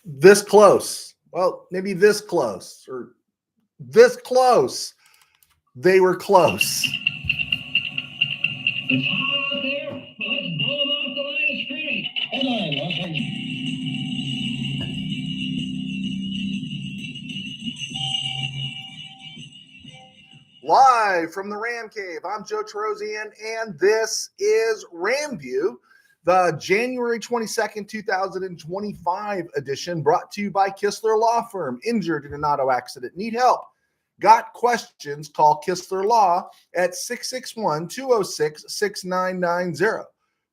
this close. Well, maybe this close or this close. They were close. It's hot out there, but let's blow them off the line of scrimmage. Headline, Live from the RamCave, I'm Joe Terosian, and this is RamView, the January 22nd, 2025 edition, brought to you by Kistler Law Firm. Injured in an auto accident? Need help? Got questions? Call Kistler Law at 661-206-6990.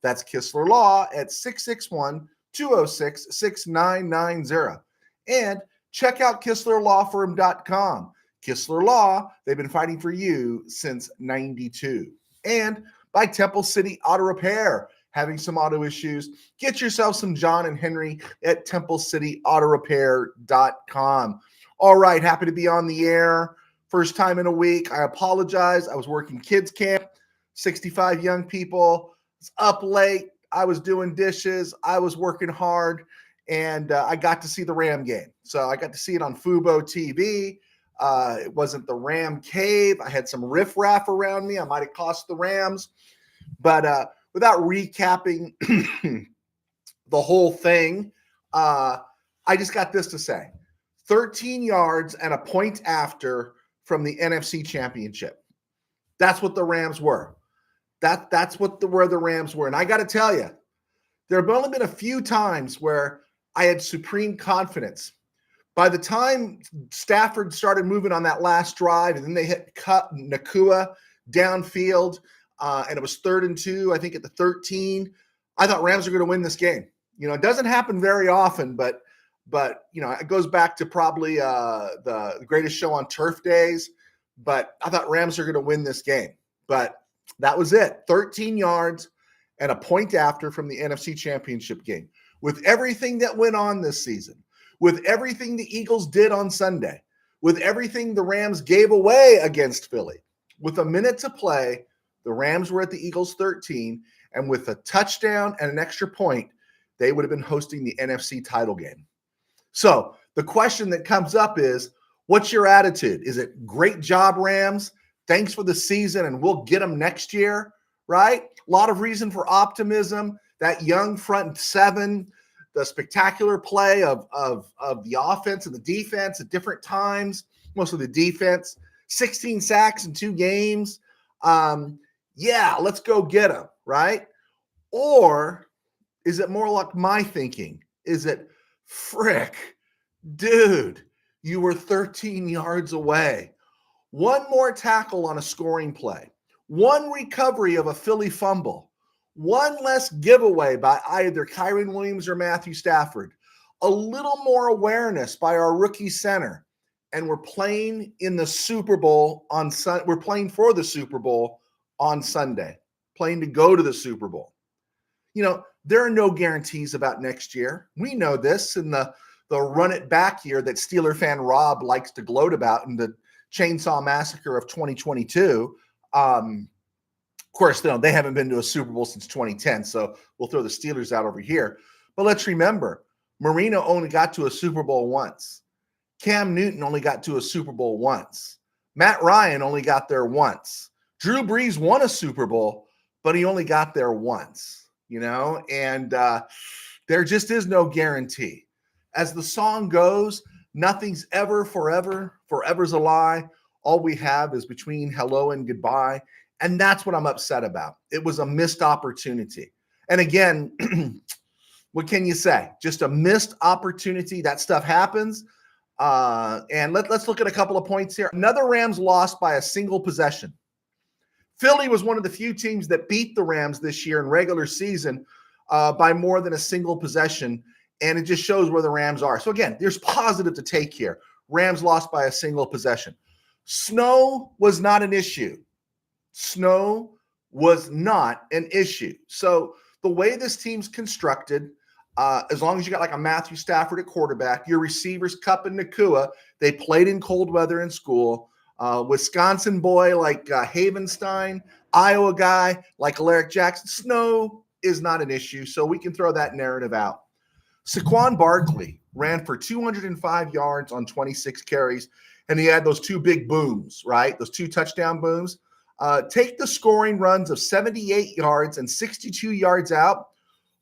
That's Kistler Law at 661-206-6990. And check out KistlerLawFirm.com. Kistler Law, they've been fighting for you since 92. And by Temple City Auto Repair, having some auto issues, get yourself some John and Henry at TempleCityAutoRepair.com. All right, happy to be on the air. First time in a week. I apologize. I was working kids camp, 65 young people. It's up late. I was doing dishes. I was working hard, and I got to see the Ram game. So I got to see it on Fubo TV. It wasn't the RamCave. I had some riffraff around me. I might have cost the Rams. But without recapping the whole thing, I just got this to say. 13 yards and a point after from the NFC Championship. That's what the Rams were. That's where the Rams were. And I got to tell you, there have only been a few times where I had supreme confidence. By the time Stafford started moving on that last drive, and then they hit Nakua downfield, and it was 3rd and 2, I think at the 13, I thought Rams are going to win this game. You know, it doesn't happen very often, but you know, it goes back to probably the greatest show on turf days. But I thought Rams are going to win this game. But that was it. 13 yards and a point after from the NFC Championship game. With everything that went on this season, with everything the Eagles did on Sunday, with everything the Rams gave away against Philly, with a minute to play, the Rams were at the Eagles 13, and with a touchdown and an extra point, they would have been hosting the NFC title game. So the question that comes up is, what's your attitude? Is it great job, Rams? Thanks for the season, and we'll get them next year, right? A lot of reason for optimism. That young front seven, the spectacular play of the offense and the defense at different times, mostly the defense, 16 sacks in 2 games. Yeah, let's go get them, right? Or is it more like my thinking? Is it, frick, dude, you were 13 yards away. One more tackle on a scoring play, one recovery of a Philly fumble, one less giveaway by either Kyren Williams or Matthew Stafford, a little more awareness by our rookie center, and we're playing in the Super Bowl on Sunday. We're playing for the Super Bowl on Sunday, playing to go to the Super Bowl. You know, there are no guarantees about next year. We know this in the run it back year that Steeler fan Rob likes to gloat about in the Chainsaw Massacre of 2022. Of course, they haven't been to a Super Bowl since 2010, so we'll throw the Steelers out over here. But let's remember, Marino only got to a Super Bowl once. Cam Newton only got to a Super Bowl once. Matt Ryan only got there once. Drew Brees won a Super Bowl, but he only got there once, you know? And there just is no guarantee. As the song goes, nothing's ever forever. Forever's a lie. All we have is between hello and goodbye. And that's what I'm upset about. It was a missed opportunity. And again, what can you say? Just a missed opportunity. That stuff happens. And let's look at a couple of points here. Another Rams lost by a single possession. Philly was one of the few teams that beat the Rams this year in regular season by more than a single possession. And it just shows where the Rams are. So again, there's positive to take here. Rams lost by a single possession. Snow was not an issue. Snow was not an issue. So the way this team's constructed, as long as you got like a Matthew Stafford at quarterback, your receivers, Kupp and Nakua, they played in cold weather in school. Wisconsin boy like Havenstein, Iowa guy like Alaric Jackson. Snow is not an issue, so we can throw that narrative out. Saquon Barkley ran for 205 yards on 26 carries, and he had those two big booms, right? Those two touchdown booms. Take the scoring runs of 78 yards and 62 yards out.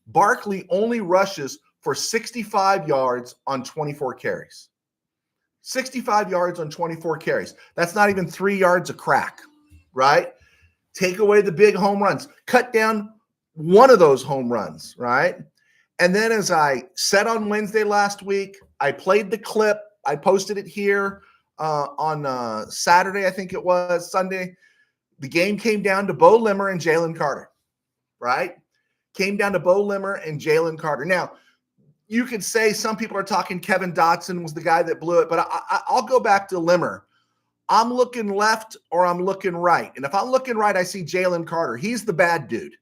Barkley only rushes for 65 yards on 24 carries. 65 yards on 24 carries. That's not even 3 yards a crack, right? Take away the big home runs. Cut down one of those home runs, right? And then, as I said on Wednesday last week, I played the clip. I posted it here on Saturday, I think it was, Sunday. The game came down to Bo Limmer and Jalen Carter, right? Came down to Bo Limmer and Jalen Carter. Now, you could say some people are talking Kevin Dotson was the guy that blew it, but I'll go back to Limmer. I'm looking left or I'm looking right. And if I'm looking right, I see Jalen Carter. He's the bad dude.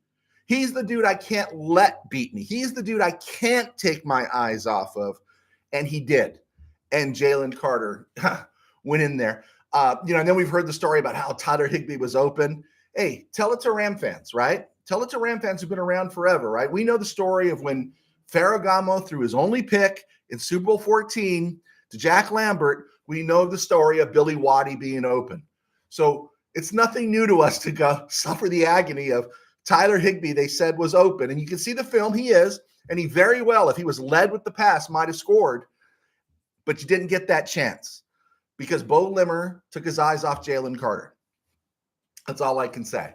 He's the dude I can't let beat me. He's the dude I can't take my eyes off of. And he did. And Jalen Carter went in there. And then we've heard the story about how Tyler Higbee was open. Hey, tell it to Ram fans, right? Tell it to Ram fans who've been around forever, right? We know the story of when Ferragamo threw his only pick in Super Bowl 14 to Jack Lambert. We know the story of Billy Waddy being open. So it's nothing new to us to go suffer the agony of Tyler Higbee, they said, was open. And you can see the film, he is. And he very well, if he was led with the pass, might have scored. But you didn't get that chance because Bo Limmer took his eyes off Jalen Carter. That's all I can say.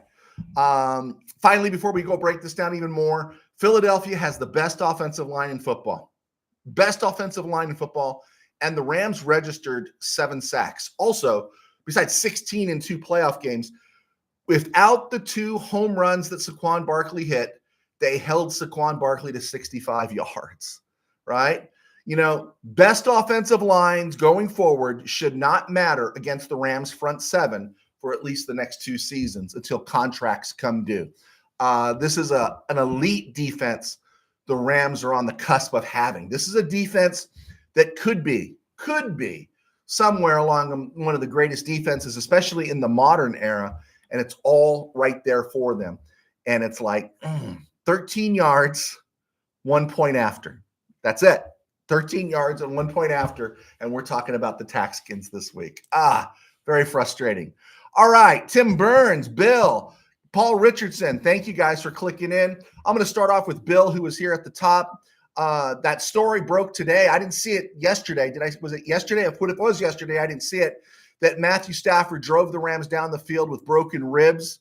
Finally, before we go break this down even more, Philadelphia has the best offensive line in football. Best offensive line in football. And the Rams registered 7 sacks. Also, besides 16 in 2 playoff games, without the 2 home runs that Saquon Barkley hit, they held Saquon Barkley to 65 yards, right? Best offensive lines going forward should not matter against the Rams front 7 for at least the next 2 seasons until contracts come due. This is an elite defense the Rams are on the cusp of having. This is a defense that could be somewhere along one of the greatest defenses, especially in the modern era, and it's all right there for them. And it's like 13 yards, 1 point after. That's it. 13 yards and 1 point after, and we're talking about the Taxkins this week. Very frustrating. All right, Tim Burns, Bill, Paul Richardson, thank you guys for clicking in. I'm going to start off with Bill, who was here at the top. That story broke today. I didn't see it yesterday. Was it yesterday? If it was yesterday, I didn't see it. That Matthew Stafford drove the Rams down the field with broken ribs.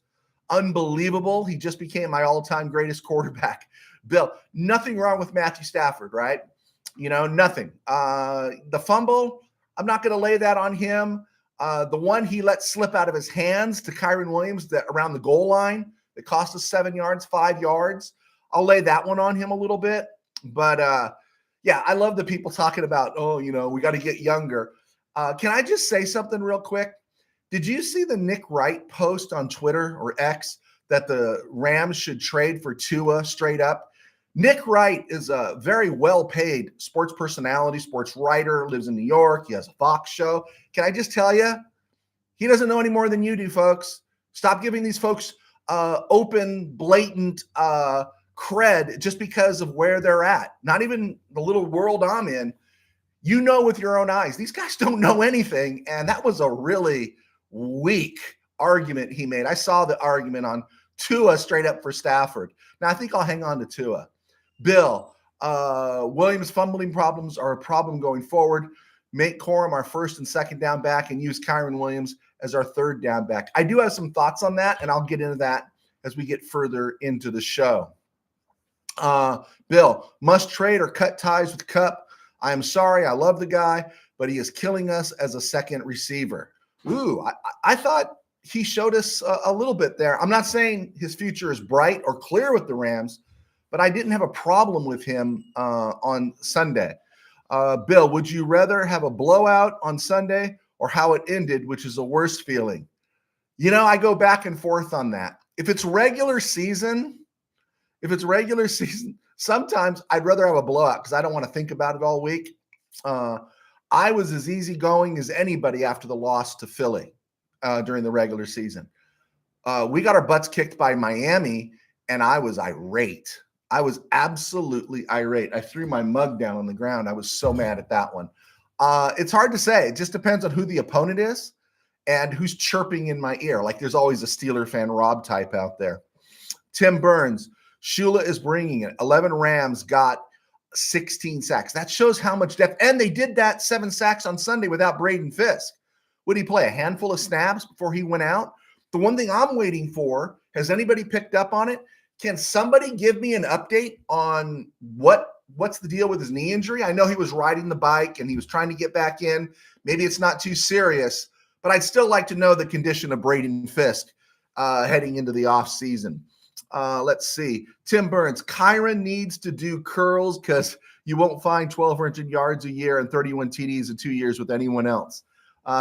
Unbelievable. He just became my all-time greatest quarterback. Bill, nothing wrong with Matthew Stafford, right? Nothing. The fumble, I'm not going to lay that on him. The one he let slip out of his hands to Kyren Williams that around the goal line that cost us 7 yards, 5 yards, I'll lay that one on him a little bit. But, I love the people talking about, we got to get younger. Can I just say something real quick? Did you see the Nick Wright post on Twitter or X that the Rams should trade for Tua straight up? Nick Wright is a very well-paid sports personality, sports writer, lives in New York. He has a Fox show. Can I just tell you, he doesn't know any more than you do, folks. Stop giving these folks open, blatant cred just because of where they're at. Not even the little world I'm in. You know with your own eyes. These guys don't know anything, and that was a really weak argument he made. I saw the argument on Tua straight up for Stafford. Now, I think I'll hang on to Tua. Bill, Williams' fumbling problems are a problem going forward. Make Corum our first and second down back and use Kyren Williams as our third down back. I do have some thoughts on that, and I'll get into that as we get further into the show. Bill, must trade or cut ties with Kupp. I am sorry. I love the guy, but he is killing us as a second receiver. Ooh, I thought he showed us a little bit there. I'm not saying his future is bright or clear with the Rams, but I didn't have a problem with him on Sunday. Bill, would you rather have a blowout on Sunday or how it ended, which is a worse feeling? I go back and forth on that. If it's regular season, sometimes I'd rather have a blowout because I don't want to think about it all week. I was as easygoing as anybody after the loss to Philly during the regular season. We got our butts kicked by Miami, and I was irate. I was absolutely irate. I threw my mug down on the ground. I was so mad at that one. It's hard to say. It just depends on who the opponent is and who's chirping in my ear. Like there's always a Steeler fan Rob type out there. Tim Burns, Shula is bringing it. 11 Rams got 16 sacks. That shows how much depth. And they did that 7 sacks on Sunday without Braden Fisk. Would he play a handful of snaps before he went out? The one thing I'm waiting for, has anybody picked up on it? Can somebody give me an update on what's the deal with his knee injury? I know he was riding the bike and he was trying to get back in. Maybe it's not too serious, but I'd still like to know the condition of Braden Fisk heading into the offseason. Let's see. Tim Burns, Kyron needs to do curls because you won't find 1,200 yards a year and 31 TDs in 2 years with anyone else.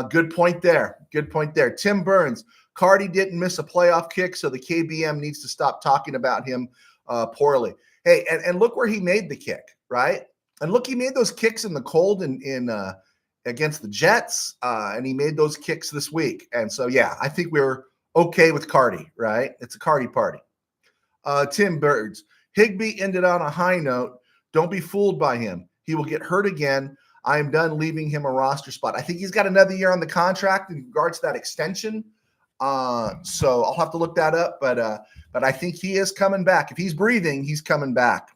Good point there. Good point there. Tim Burns, Cardi didn't miss a playoff kick, so the KBM needs to stop talking about him poorly. Hey, and look where he made the kick, right? And look, he made those kicks in the cold in against the Jets, and he made those kicks this week. And so, yeah, I think we're okay with Cardi, right? It's a Cardi party. Tim Burns, Higbee ended on a high note. Don't be fooled by him. He will get hurt again. I am done leaving him a roster spot. I think he's got another year on the contract in regards to that extension. So I'll have to look that up, but I think he is coming back. If he's breathing, he's coming back.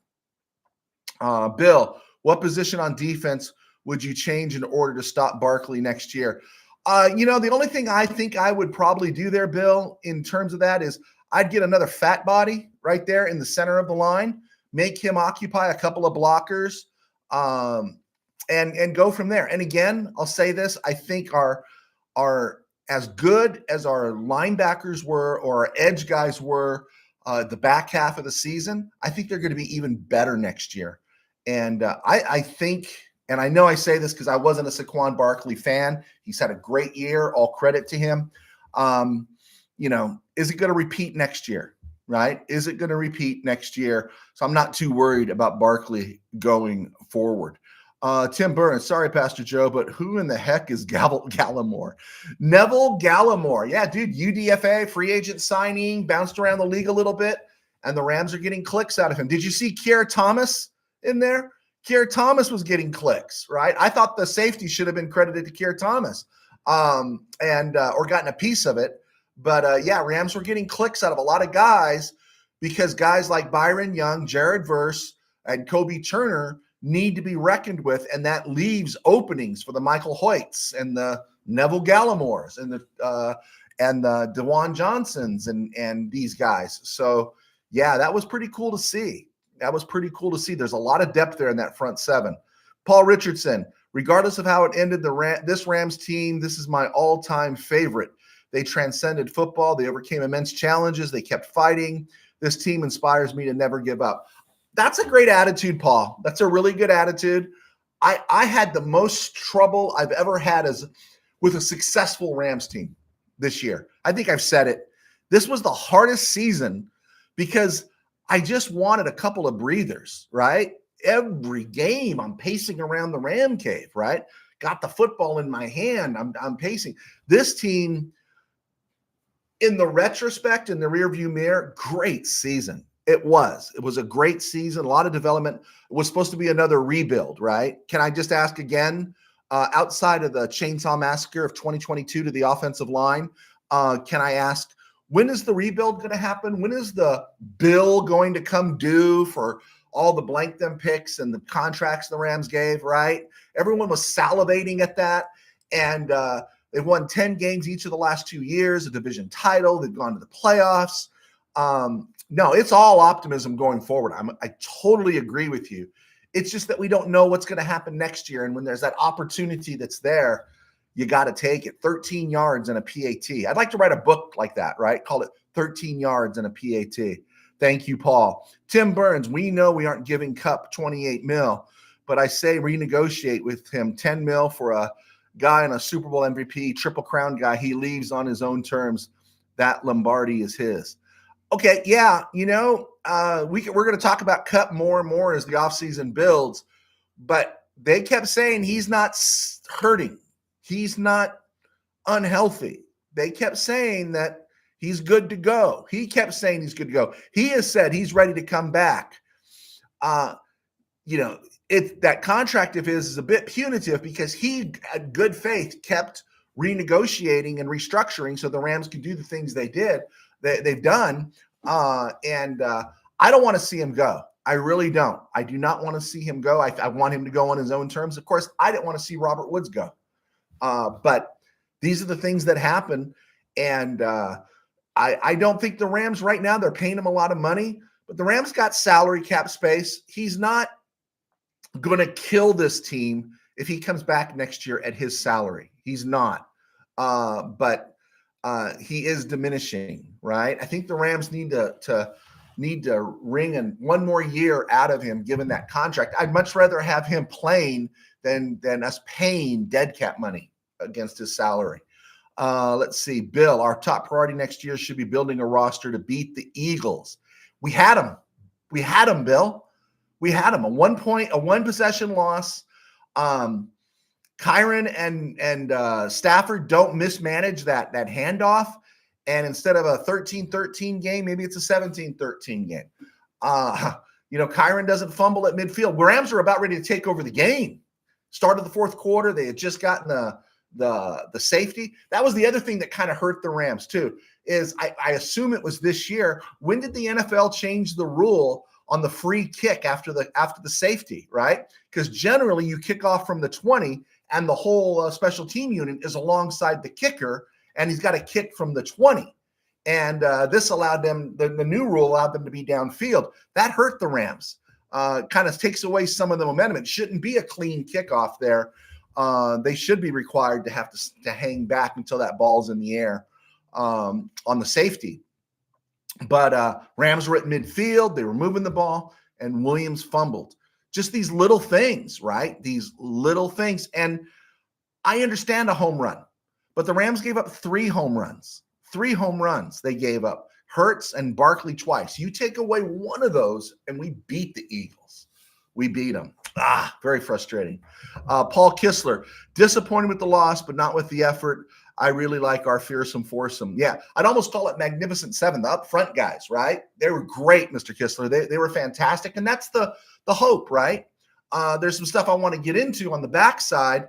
Bill, what position on defense would you change in order to stop Barkley next year? The only thing I think I would probably do there, Bill, in terms of that is I'd get another fat body right there in the center of the line, make him occupy a couple of blockers, and go from there. And again, I'll say this, I think our as good as our linebackers were or our edge guys were the back half of the season, I think they're going to be even better next year. And I think, and I know I say this because I wasn't a Saquon Barkley fan. He's had a great year. All credit to him. Is it going to repeat next year? Right? Is it going to repeat next year? So I'm not too worried about Barkley going forward. Tim Burns, sorry, Pastor Joe, but who in the heck is Gallimore? Neville Gallimore. Yeah, dude, UDFA, free agent signing, bounced around the league a little bit, and the Rams are getting clicks out of him. Did you see Kier Thomas in there? Kier Thomas was getting clicks, right? I thought the safety should have been credited to Kier Thomas or gotten a piece of it. But, Rams were getting clicks out of a lot of guys because guys like Byron Young, Jared Verse, and Kobe Turner need to be reckoned with, and that leaves openings for the Michael Hoyts and the Neville Gallimores and the DeJuan Johnsons and these guys. So, yeah, that was pretty cool to see. There's a lot of depth there in that front seven. Paul Richardson, regardless of how it ended, this Rams team, this is my all-time favorite. They transcended football. They overcame immense challenges. They kept fighting. This team inspires me to never give up. That's a great attitude, Paul. That's a really good attitude. I had the most trouble I've ever had with a successful Rams team this year. I think I've said it. This was the hardest season because I just wanted a couple of breathers, right? Every game I'm pacing around the RamCave, right? Got the football in my hand. I'm pacing. This team, in the retrospect, in the rearview mirror, great season. It was a great season, a lot of development. It was supposed to be another rebuild, right? Can I just ask again, outside of the Chainsaw Massacre of 2022 to the offensive line, can I ask, when is the rebuild going to happen? When is the bill going to come due for all the blank them picks and the contracts the Rams gave, right? Everyone was salivating at that. And they've won 10 games each of the last 2 years, a division title. They've gone to the playoffs. No, it's all optimism going forward. I totally agree with you. It's just that we don't know what's going to happen next year. And when there's that opportunity that's there, you got to take it. 13 yards and a PAT. I'd like to write a book like that, right? Call it 13 yards and a PAT. Thank you, Paul. Tim Burns, we know we aren't giving Kupp 28 mil, but I say renegotiate with him 10 mil for a guy in a Super Bowl MVP, Triple Crown guy. He leaves on his own terms. That Lombardi is his. Okay, yeah, we're going to talk about Kupp more and more as the offseason builds, but they kept saying he's not hurting. He's not unhealthy. They kept saying that he's good to go. He kept saying he's good to go. He has said he's ready to come back. that contract of his is a bit punitive because he, at good faith, kept renegotiating and restructuring so the Rams could do the things they've done. And I don't want to see him go. I really don't. I do not want to see him go. I want him to go on his own terms. Of course, I didn't want to see Robert Woods go. But these are the things that happen. And I don't think the Rams right now, they're paying him a lot of money, but the Rams got salary cap space. He's not going to kill this team if he comes back next year at his salary. He's not. But he is diminishing, right? I think the Rams need to wring one more year out of him, given that contract. I'd much rather have him playing than us paying dead cap money against his salary. Let's see. Bill, our top priority next year should be building a roster to beat the Eagles. We had him. Bill. We had him. A one possession loss. Kyron and Stafford don't mismanage that handoff. And instead of a 13-13 game, maybe it's a 17-13 game. Kyron doesn't fumble at midfield. Rams are about ready to take over the game. Start of the fourth quarter, they had just gotten the safety. That was the other thing that kind of hurt the Rams too, is I assume it was this year. When did the NFL change the rule on the free kick after the safety, right? Because generally you kick off from the 20 and the whole special team unit is alongside the kicker, and he's got to kick from the 20. And this allowed them, the new rule allowed them to be downfield. That hurt the Rams. Kind of takes away some of the momentum. It shouldn't be a clean kickoff there. They should be required to have to hang back until that ball's in the air on the safety. But Rams were at midfield. They were moving the ball, and Williams fumbled. Just these little things, right? These little things. And I understand a home run, but the Rams gave up 3 home runs. 3 home runs they gave up. Hurts and Barkley twice. You take away one of those, and we beat the Eagles. We beat them. Very frustrating. Paul Kistler, disappointed with the loss, but not with the effort. I really like our fearsome foursome. Yeah, I'd almost call it Magnificent Seven, the up front guys, right? They were great, Mr. Kistler. They were fantastic, and that's the hope, right? There's some stuff I want to get into on the backside,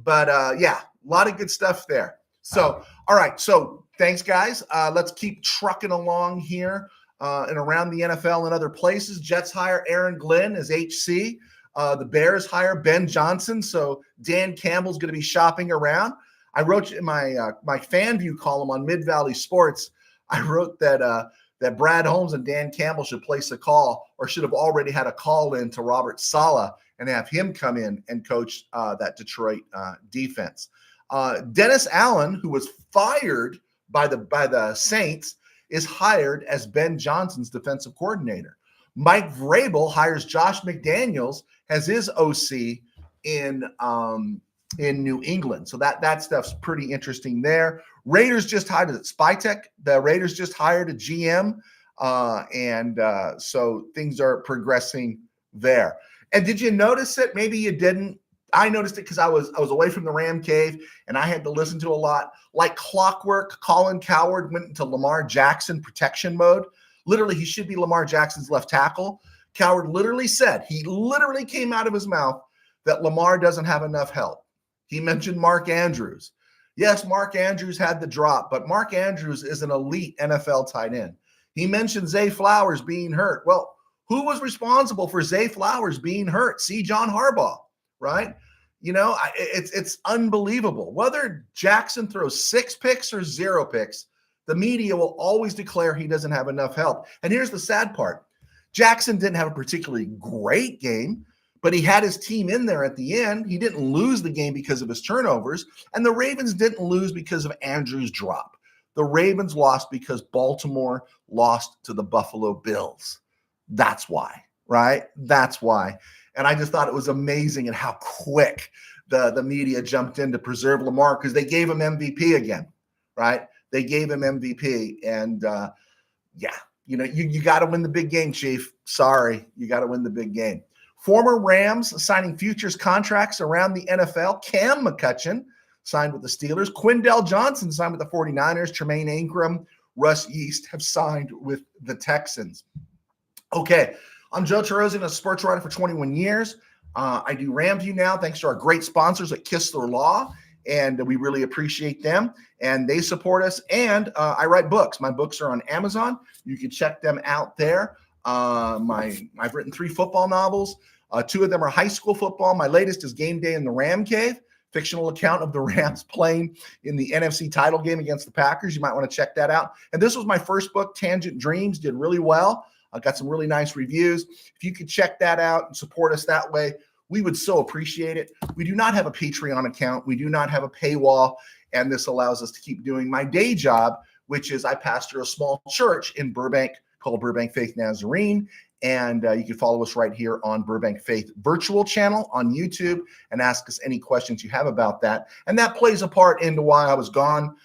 but yeah, a lot of good stuff there. So, all right, so thanks, guys. Let's keep trucking along here and around the NFL and other places. Jets hire Aaron Glenn as HC. The Bears hire Ben Johnson, so Dan Campbell's going to be shopping around. I wrote in my FanView column on Mid-Valley Sports, I wrote that Brad Holmes and Dan Campbell should place a call, or should have already had a call in to Robert Saleh and have him come in and coach that Detroit defense. Dennis Allen, who was fired by the Saints, is hired as Ben Johnson's defensive coordinator. Mike Vrabel hires Josh McDaniels as his OC in New England. So that stuff's pretty interesting there. Raiders just hired Spytek. The Raiders just hired a GM. And so things are progressing there. And did you notice it? Maybe you didn't. I noticed it because I was away from the RamCave and I had to listen to a lot. Like clockwork, Colin Cowherd went into Lamar Jackson protection mode. Literally, he should be Lamar Jackson's left tackle. Cowherd literally came out of his mouth that Lamar doesn't have enough help. He mentioned Mark Andrews. Yes, Mark Andrews had the drop, but Mark Andrews is an elite NFL tight end. He mentioned Zay Flowers being hurt. Well, who was responsible for Zay Flowers being hurt? See John Harbaugh, right? It's unbelievable. Whether Jackson throws 6 picks or 0 picks, the media will always declare he doesn't have enough help. And here's the sad part. Jackson didn't have a particularly great game, but he had his team in there at the end. He didn't lose the game because of his turnovers, and the Ravens didn't lose because of Andrews' drop. The Ravens lost because Baltimore lost to the Buffalo Bills. That's why, right? That's why. And I just thought it was amazing at how quick the media jumped in to preserve Lamar, because they gave him MVP again, right? They gave him MVP. And you got to win the big game, Chief. Sorry, you got to win the big game. Former Rams signing futures contracts around the NFL. Cam McCutcheon signed with the Steelers. Quindell Johnson signed with the 49ers. Tremaine Ingram, Russ Yeast have signed with the Texans. Okay, I'm Joe Terosian, a sports writer for 21 years. I do RamView now, thanks to our great sponsors at Kistler Law, and we really appreciate them. And they support us. And I write books. My books are on Amazon. You can check them out there. I've written 3 football novels. 2 of them are high school football. My latest is Game Day in the RamCave, fictional account of the Rams playing in the NFC title game against the Packers. You might want to check that out. And this was my first book, Tangent Dreams, did really well. I got some really nice reviews. If you could check that out and support us that way, we would so appreciate it. We do not have a Patreon account. We do not have a paywall, and this allows us to keep doing my day job, which is I pastor a small church in Burbank called Burbank Faith Nazarene, and you can follow us right here on Burbank Faith virtual channel on YouTube and ask us any questions you have about that. And that plays a part into why I was gone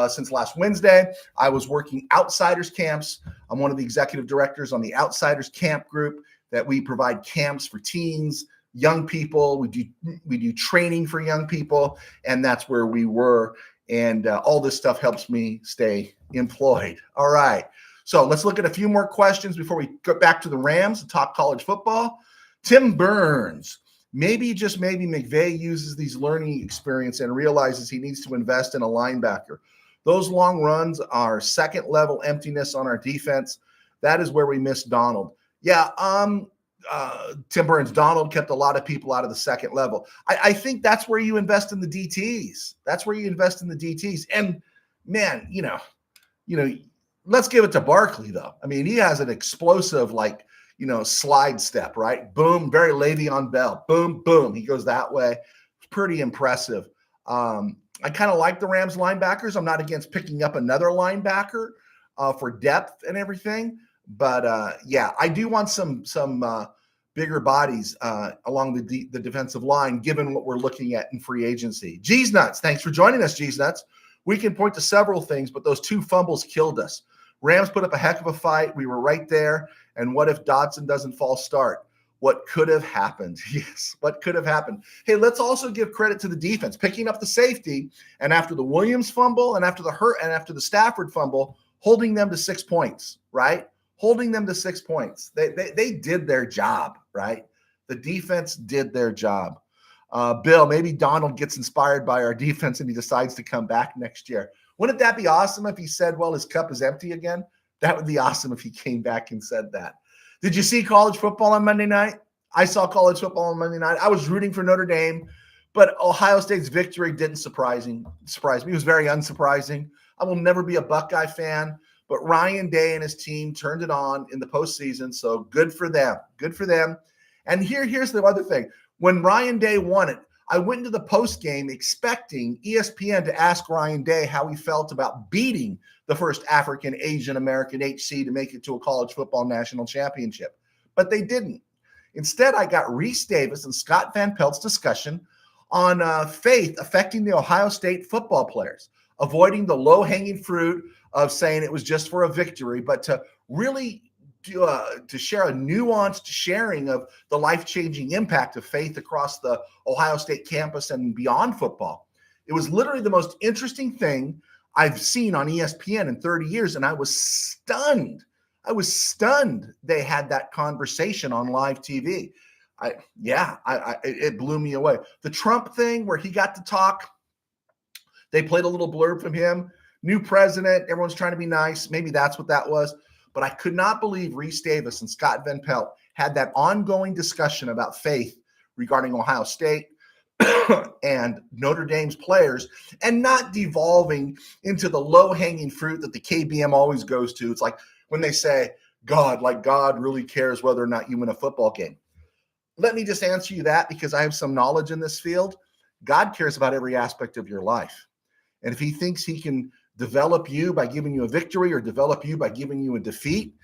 since last Wednesday. I was working Outsiders camps. I'm one of the executive directors on the Outsiders camp group that we provide camps for teens, young people. We do training for young people, and that's where we were. And all this stuff helps me stay employed. All right. So let's look at a few more questions before we go back to the Rams and talk college football. Tim Burns. Maybe, just maybe, McVay uses these learning experience and realizes he needs to invest in a linebacker. Those long runs are second-level emptiness on our defense. That is where we miss Donald. Yeah, Tim Burns, Donald kept a lot of people out of the second level. I think that's where you invest in the DTs. That's where you invest in the DTs. And, man, you know, let's give it to Barkley, though. I mean, he has an explosive, slide step, right? Boom, very Le'Veon Bell. Boom, boom. He goes that way. It's pretty impressive. I kind of like the Rams linebackers. I'm not against picking up another linebacker for depth and everything. But, yeah, I do want some bigger bodies along the defensive line, given what we're looking at in free agency. G's Nuts, thanks for joining us, G's Nuts. We can point to several things, but those 2 fumbles killed us. Rams put up a heck of a fight. We were right there. And what if Dotson doesn't false start? What could have happened? Yes, what could have happened? Hey, let's also give credit to the defense, picking up the safety, and after the Williams fumble and after the Stafford fumble, holding them to 6 points, right? Holding them to 6 points. They did their job, right? The defense did their job. Bill, maybe Donald gets inspired by our defense and he decides to come back next year. Wouldn't that be awesome if he said, well, his cup is empty again? That would be awesome if he came back and said that. Did you see college football on Monday night? I saw college football on Monday night. I was rooting for Notre Dame, but Ohio State's victory didn't surprise me. It was very unsurprising. I will never be a Buckeye fan, but Ryan Day and his team turned it on in the postseason, so good for them. Good for them. And here's the other thing. When Ryan Day won it, I went into the post game expecting ESPN to ask Ryan Day how he felt about beating the first African Asian American HC to make it to a college football national championship. But they didn't. Instead, I got Reese Davis and Scott Van Pelt's discussion on faith affecting the Ohio State football players, avoiding the low-hanging fruit of saying it was just for a victory, but to really to share a nuanced sharing of the life-changing impact of faith across the Ohio State campus and beyond football. It was literally the most interesting thing I've seen on ESPN in 30 years, and I was stunned. They had that conversation on live TV. It blew me away. The Trump thing where he got to talk, they played a little blurb from him. New president, everyone's trying to be nice. Maybe that's what that was. But I could not believe Reese Davis and Scott Van Pelt had that ongoing discussion about faith regarding Ohio State and Notre Dame's players, and not devolving into the low-hanging fruit that the KBM always goes to. It's like when they say, God really cares whether or not you win a football game. Let me just answer you that because I have some knowledge in this field. God cares about every aspect of your life. And if he thinks he can develop you by giving you a victory or develop you by giving you a defeat,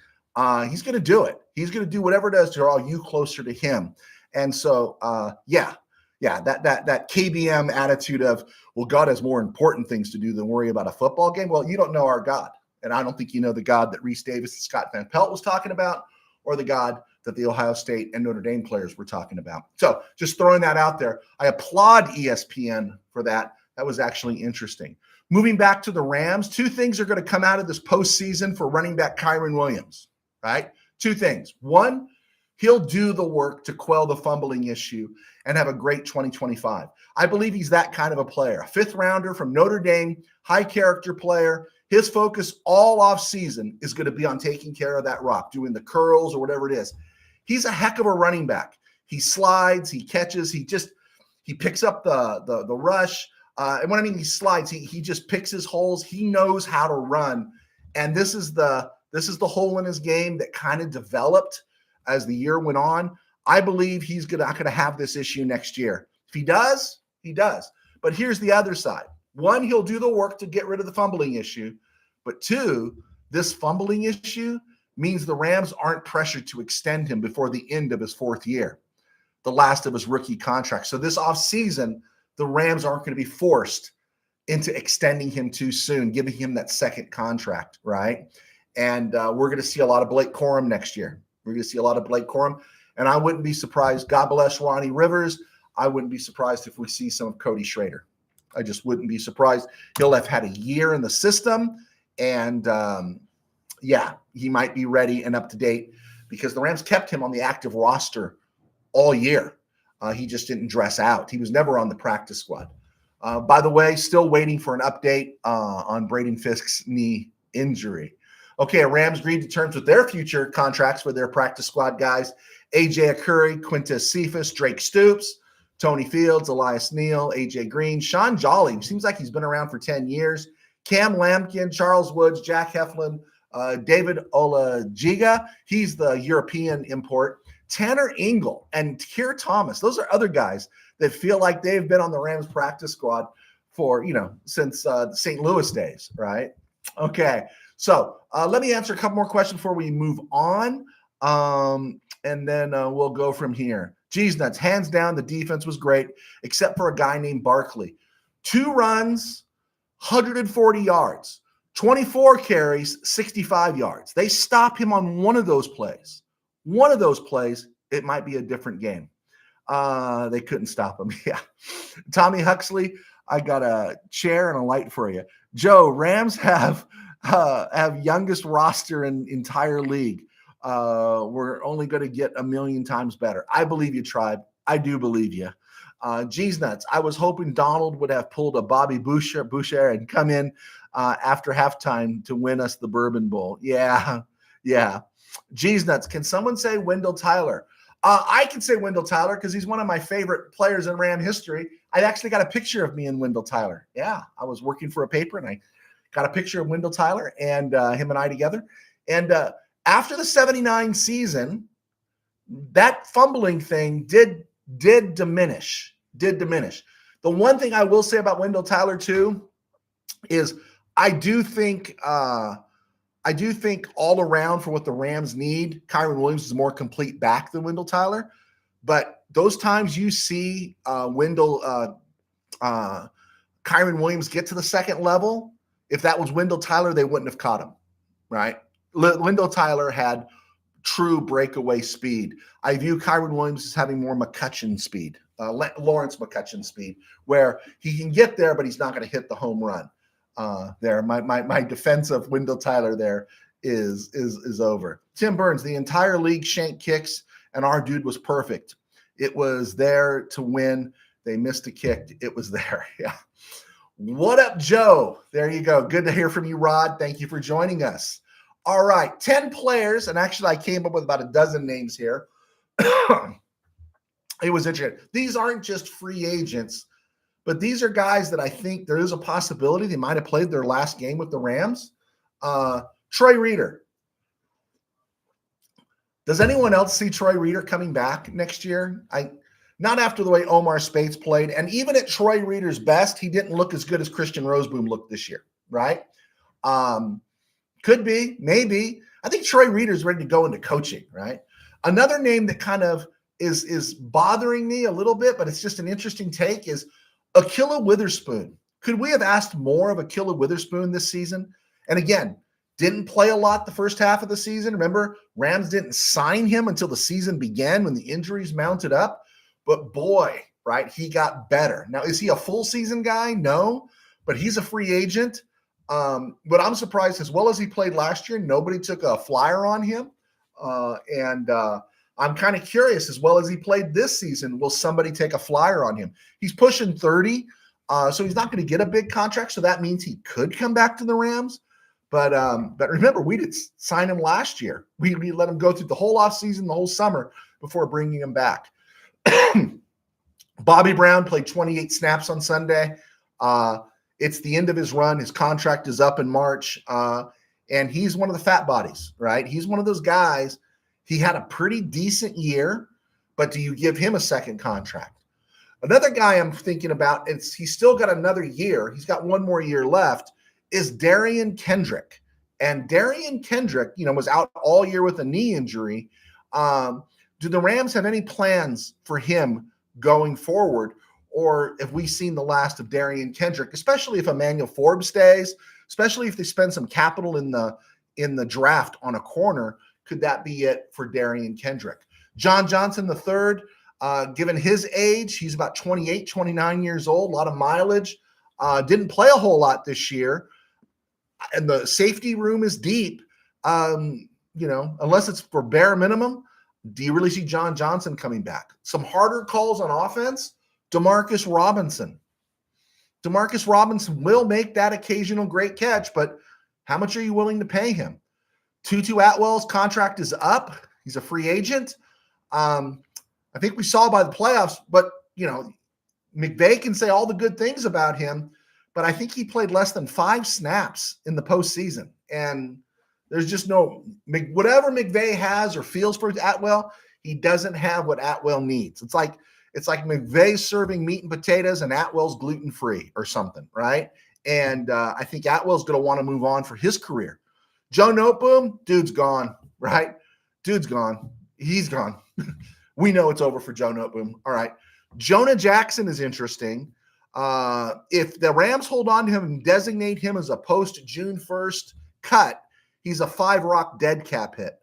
he's going to do it. He's going to do whatever it does to draw you closer to him. And so, that KBM attitude of, well, God has more important things to do than worry about a football game. Well, you don't know our God. And I don't think you know the God that Reese Davis and Scott Van Pelt was talking about, or the God that the Ohio State and Notre Dame players were talking about. So just throwing that out there. I applaud ESPN for that. That was actually interesting. Moving back to the Rams, 2 things are going to come out of this postseason for running back Kyron Williams, right? 2 things. 1, he'll do the work to quell the fumbling issue and have a great 2025. I believe he's that kind of a player, a fifth rounder from Notre Dame, high character player. His focus all off season is going to be on taking care of that rock, doing the curls or whatever it is. He's a heck of a running back. He slides, he catches, he picks up the rush. And when I mean he slides, he just picks his holes. He knows how to run. And this is the hole in his game that kind of developed as the year went on. I believe he's not going to have this issue next year. If he does, he does. But here's the other side. One, he'll do the work to get rid of the fumbling issue. But two, this fumbling issue means the Rams aren't pressured to extend him before the end of his fourth year, the last of his rookie contract. So this offseason, the Rams aren't going to be forced into extending him too soon, giving him that second contract, right? And we're going to see a lot of Blake Corum next year. We're going to see a lot of Blake Corum. And I wouldn't be surprised. God bless Ronnie Rivers. I wouldn't be surprised if we see some of Cody Schrader. I just wouldn't be surprised. He'll have had a year in the system. And, he might be ready and up to date because the Rams kept him on the active roster all year. He just didn't dress out. He was never on the practice squad. By the way, still waiting for an update on Braden Fisk's knee injury. Okay, Rams agreed to terms with their future contracts for their practice squad guys. A.J. Akuri, Quintez Cephas, Drake Stoops, Tony Fields, Elias Neal, A.J. Green, Sean Jolly. Seems like he's been around for 10 years. Cam Lampkin, Charles Woods, Jack Heflin, David Olajiga. He's the European import. Tanner Engel and Keir Thomas. Those are other guys that feel like they've been on the Rams practice squad for, since the St. Louis days, right? Okay. So let me answer a couple more questions before we move on. And then we'll go from here. Geez, nuts. Hands down, the defense was great, except for a guy named Barkley. 2 runs, 140 yards, 24 carries, 65 yards. They stop him on one of those plays. One of those plays, it might be a different game. They couldn't stop him. Yeah. Tommy Huxley, I got a chair and a light for you. Joe, Rams have youngest roster in entire league. We're only going to get a million times better. I believe you, Tribe. I do believe you. Geez nuts. I was hoping Donald would have pulled a Bobby Boucher and come in after halftime to win us the Bourbon Bowl. Yeah. Geez nuts. Can someone say Wendell Tyler? I can say Wendell Tyler because he's one of my favorite players in Ram history. I actually got a picture of me and Wendell Tyler. Yeah, I was working for a paper and I got a picture of Wendell Tyler and him and I together. And after the 79 season, that fumbling thing did diminish. The one thing I will say about Wendell Tyler too is I do think all around for what the Rams need, Kyren Williams is a more complete back than Wendell Tyler. But those times you see Kyren Williams get to the second level, if that was Wendell Tyler, they wouldn't have caught him, right? Wendell Tyler had true breakaway speed. I view Kyren Williams as having more McCutcheon speed, Lawrence McCutcheon speed, where he can get there, but he's not going to hit the home run. There, my defense of Wendell Tyler there is over. Tim Burns, the entire league shanked kicks, and our dude was perfect. It was there to win. They missed a kick. It was there. Yeah. What up, Joe? There you go. Good to hear from you, Rod. Thank you for joining us. All right, 10 players, and actually I came up with about a dozen names here. It was interesting. These aren't just free agents, but these are guys that I think there is a possibility they might have played their last game with the Rams. Troy Reeder. Does anyone else see Troy Reeder coming back next year? Not after the way Omar Spates played. And even at Troy Reeder's best, he didn't look as good as Christian Roseboom looked this year, right? Could be, maybe. I think Troy Reeder's ready to go into coaching, right? Another name that kind of is bothering me a little bit, but it's just an interesting take, is Akilla Witherspoon. Could we have asked more of Akilla Witherspoon this season? And again, didn't play a lot the first half of the season. Remember, Rams didn't sign him until the season began when the injuries mounted up. But boy, right, he got better. Now, is he a full season guy? No, but he's a free agent. But I'm surprised, as well as he played last year, nobody took a flyer on him. And I'm kind of curious, as well as he played this season, will somebody take a flyer on him? He's pushing 30, so he's not going to get a big contract. So that means he could come back to the Rams. But remember, we did sign him last year. We let him go through the whole offseason, the whole summer before bringing him back. Bobby Brown played 28 snaps on Sunday. It's the end of his run. His contract is up in March. And he's one of the fat bodies, right? He's one of those guys. He had a pretty decent year, but do you give him a second contract? Another guy I'm thinking about, he's still got another year. He's got one more year left, is Darian Kendrick. And Darian Kendrick, was out all year with a knee injury. Do the Rams have any plans for him going forward? Or have we seen the last of Darian Kendrick, especially if Emmanuel Forbes stays, especially if they spend some capital in the draft on a corner? Could that be it for Darian Kendrick? John Johnson III, given his age, he's about 28, 29 years old, a lot of mileage, didn't play a whole lot this year. And the safety room is deep. Unless it's for bare minimum, do you really see John Johnson coming back? Some harder calls on offense, Demarcus Robinson. Demarcus Robinson will make that occasional great catch, but how much are you willing to pay him? Tutu Atwell's contract is up. He's a free agent. I think we saw by the playoffs, but, McVay can say all the good things about him, but I think he played less than 5 snaps in the postseason. And there's just whatever McVay has or feels for Atwell, he doesn't have what Atwell needs. It's like McVay serving meat and potatoes and Atwell's gluten-free or something, right? And I think Atwell's going to want to move on for his career. Joe Noteboom, dude's gone, right? Dude's gone. He's gone. We know it's over for Joe Noteboom. All right. Jonah Jackson is interesting. If the Rams hold on to him and designate him as a post-June 1st cut, he's a 5-rock dead cap hit.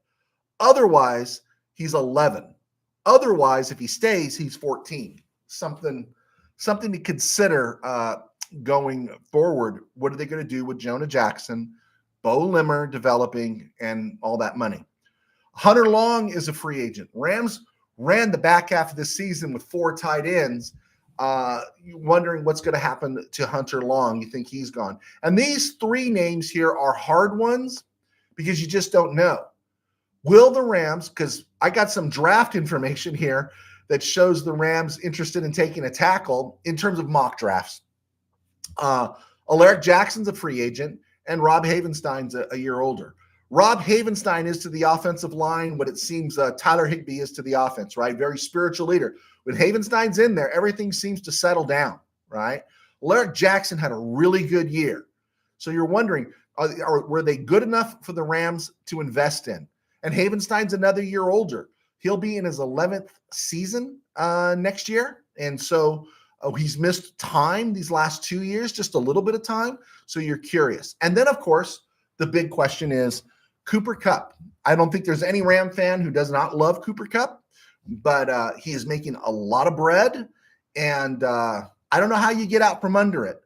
Otherwise, he's 11. Otherwise, if he stays, he's 14. Something to consider going forward. What are they going to do with Jonah Jackson, Bo Limmer developing, and all that money? Hunter Long is a free agent. Rams ran the back half of this season with 4 tight ends. Wondering what's going to happen to Hunter Long. You think he's gone? And these 3 names here are hard ones because you just don't know. Will the Rams, because I got some draft information here that shows the Rams interested in taking a tackle in terms of mock drafts. Alaric Jackson's a free agent, and Rob Havenstein's a year older. Rob Havenstein is to the offensive line what it seems Tyler Higbee is to the offense, right? Very spiritual leader. When Havenstein's in there, everything seems to settle down, right? Alaric Jackson had a really good year. So you're wondering, were they good enough for the Rams to invest in? And Havenstein's another year older. He'll be in his 11th season next year. And so he's missed time these last 2 years, just a little bit of time. So you're curious. And then, of course, the big question is Cooper Kupp. I don't think there's any Ram fan who does not love Cooper Kupp, but he is making a lot of bread. And I don't know how you get out from under it.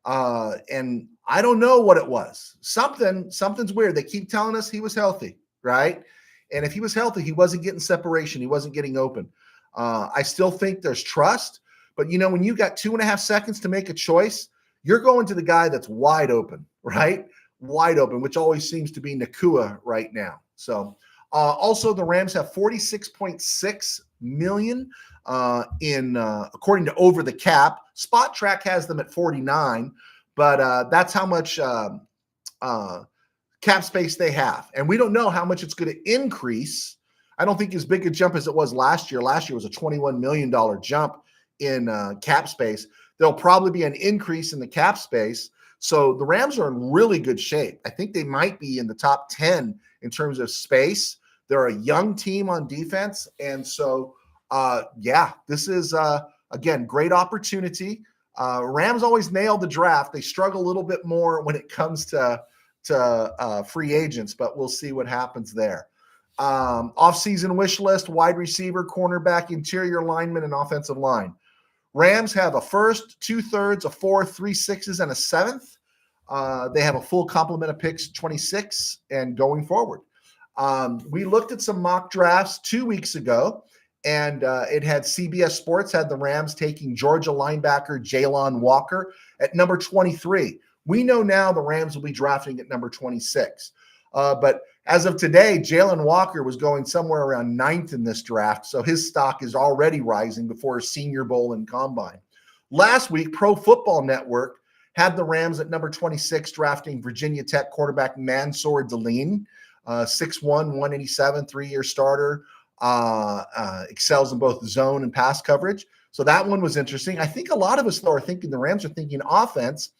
And I don't know what it was. Something's weird. They keep telling us he was healthy, right? And if he was healthy, he wasn't getting separation. He wasn't getting open. I still think there's trust. But, when you got 2.5 seconds to make a choice, you're going to the guy that's wide open, right? Wide open, which always seems to be Nakua right now. So also the Rams have $46.6 million according to Over the Cap. Spot Track has them at 49, but that's how much cap space they have. And we don't know how much it's going to increase. I don't think as big a jump as it was last year. Last year was a $21 million jump in cap space. There'll probably be an increase in the cap space. So the Rams are in really good shape. I think they might be in the top 10 in terms of space. They're a young team on defense. And so, this is, again, great opportunity. Rams always nail the draft. They struggle a little bit more when it comes to free agents, but we'll see what happens there. Off-season wish list, wide receiver, cornerback, interior lineman, and offensive line. Rams have a first, 2/3, a fourth, 3 6s, and a 7th. They have a full complement of picks, 26, and going forward. We looked at some mock drafts 2 weeks ago, and it had CBS Sports had the Rams taking Georgia linebacker Jalon Walker at number 23. We know now the Rams will be drafting at number 26. But as of today, Jalon Walker was going somewhere around 9th in this draft, so his stock is already rising before a Senior Bowl and Combine. Last week, Pro Football Network had the Rams at number 26 drafting Virginia Tech quarterback Mansour Deline, 6'1", 187, 3-year starter, excels in both zone and pass coverage. So that one was interesting. I think a lot of us, though, are thinking the Rams are thinking offense,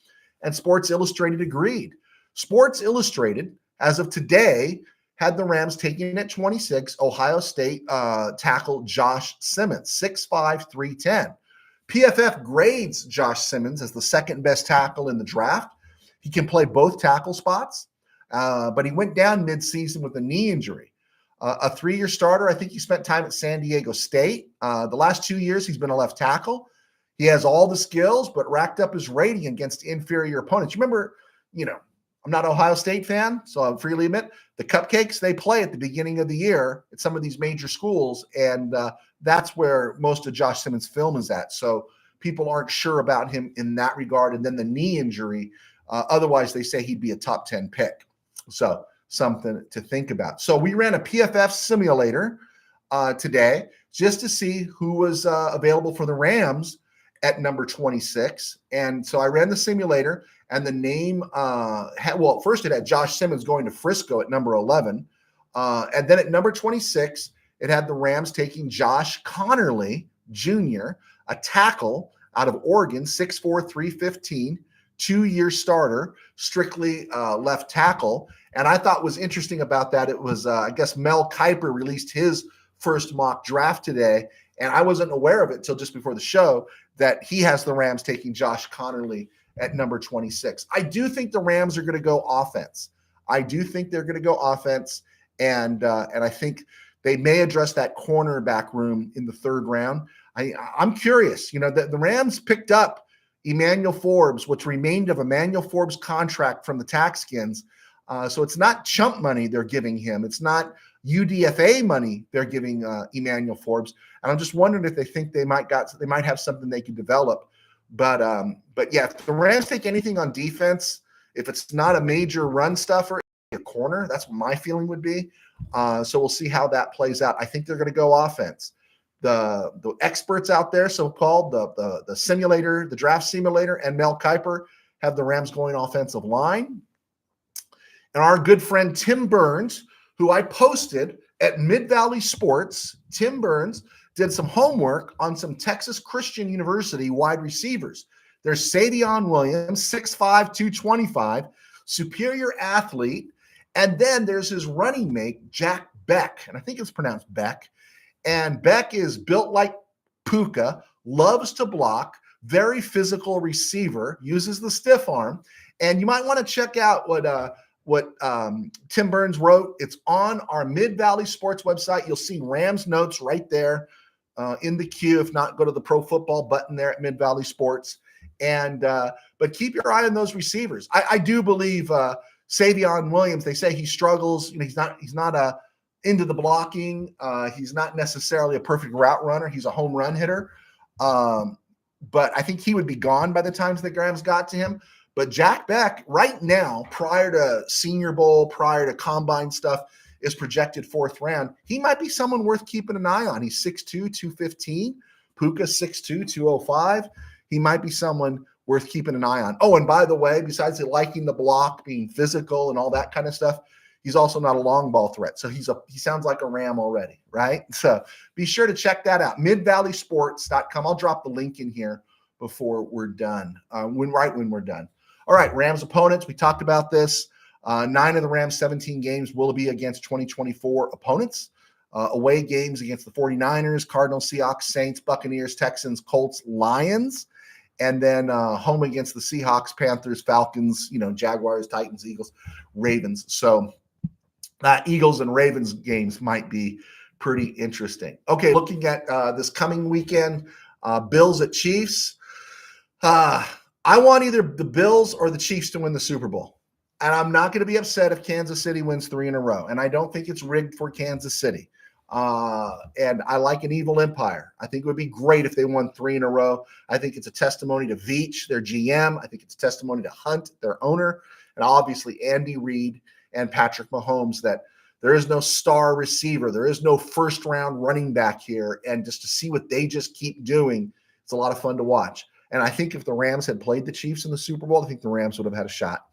and Sports Illustrated agreed. Sports Illustrated, as of today, had the Rams taking at 26 Ohio State tackle Josh Simmons, 6'5", 310. PFF grades Josh Simmons as the second best tackle in the draft. He can play both tackle spots, but he went down midseason with a knee injury. A 3-year starter. I think he spent time at San Diego State. The last 2 years, he's been a left tackle. He has all the skills, but racked up his rating against inferior opponents. You remember, I'm not an Ohio State fan, so I'll freely admit the cupcakes they play at the beginning of the year at some of these major schools, and that's where most of Josh Simmons' film is at. So people aren't sure about him in that regard. And then the knee injury, otherwise they say he'd be a top 10 pick. So something to think about. So we ran a PFF simulator today just to see who was available for the Rams at number 26. And so I ran the simulator, and the name first it had Josh Simmons going to Frisco at number 11. And then at number 26, it had the Rams taking Josh Connerly Jr., a tackle out of Oregon, 6'4", 315, 2-year starter, strictly left tackle. And I thought was interesting about that, it was, I guess Mel Kiper released his first mock draft today, and I wasn't aware of it until just before the show, that he has the Rams taking Josh Connerly at number 26. I do think the Rams are going to go offense. I do think they're going to go offense, and I think they may address that cornerback room in the 3rd round. I'm curious. The Rams picked up Emmanuel Forbes, which remained of Emmanuel Forbes' contract from the Taxkins. So it's not chump money they're giving him. It's not UDFA money they're giving Emmanuel Forbes. And I'm just wondering if they think they might have something they could develop. But yeah, if the Rams take anything on defense, if it's not a major run stuffer, a corner, that's what my feeling would be. So we'll see how that plays out. I think they're going to go offense. The experts out there, so-called, the simulator, the draft simulator, and Mel Kiper have the Rams going offensive line. And our good friend Tim Burns, who I posted at Mid-Valley Sports, Tim Burns did some homework on some Texas Christian University wide receivers. There's Savion Williams, 6'5", 225, superior athlete. And then there's his running mate, Jack Beck, and I think it's pronounced Beck. And Beck is built like Puka, loves to block, very physical receiver, uses the stiff arm. And you might want to check out what Tim Burns wrote. It's on our Mid-Valley Sports website. You'll see Rams notes right there in the queue. If not, go to the Pro Football button there at Mid-Valley Sports. And but keep your eye on those receivers. I do believe Savion Williams, they say he struggles. He's not into the blocking. He's not necessarily a perfect route runner. He's a home run hitter. But I think he would be gone by the time the Rams got to him. But Jack Beck, right now, prior to Senior Bowl, prior to Combine stuff, is projected 4th round. He might be someone worth keeping an eye on. He's 6'2", 215. Puka 6'2", 205. He might be someone worth keeping an eye on. Oh, and by the way, besides liking the block, being physical and all that kind of stuff, he's also not a long ball threat. So he sounds like a Ram already, right? So be sure to check that out. MidValleySports.com. I'll drop the link in here before we're done, when we're done. All right, Rams opponents. We talked about this. 9 of the Rams' 17 games will be against 2024 opponents. Away games against the 49ers, Cardinals, Seahawks, Saints, Buccaneers, Texans, Colts, Lions. And then home against the Seahawks, Panthers, Falcons, Jaguars, Titans, Eagles, Ravens. So Eagles and Ravens games might be pretty interesting. Okay, looking at this coming weekend, Bills at Chiefs. I want either the Bills or the Chiefs to win the Super Bowl. And I'm not going to be upset if Kansas City wins 3 in a row. And I don't think it's rigged for Kansas City. And I like an evil empire. I think it would be great if they won 3 in a row. I think it's a testimony to Veach, their GM. I think it's a testimony to Hunt, their owner, and obviously Andy Reid and Patrick Mahomes, that there is no star receiver. There is no first-round running back here. And just to see what they just keep doing, it's a lot of fun to watch. And I think if the Rams had played the Chiefs in the Super Bowl, I think the Rams would have had a shot.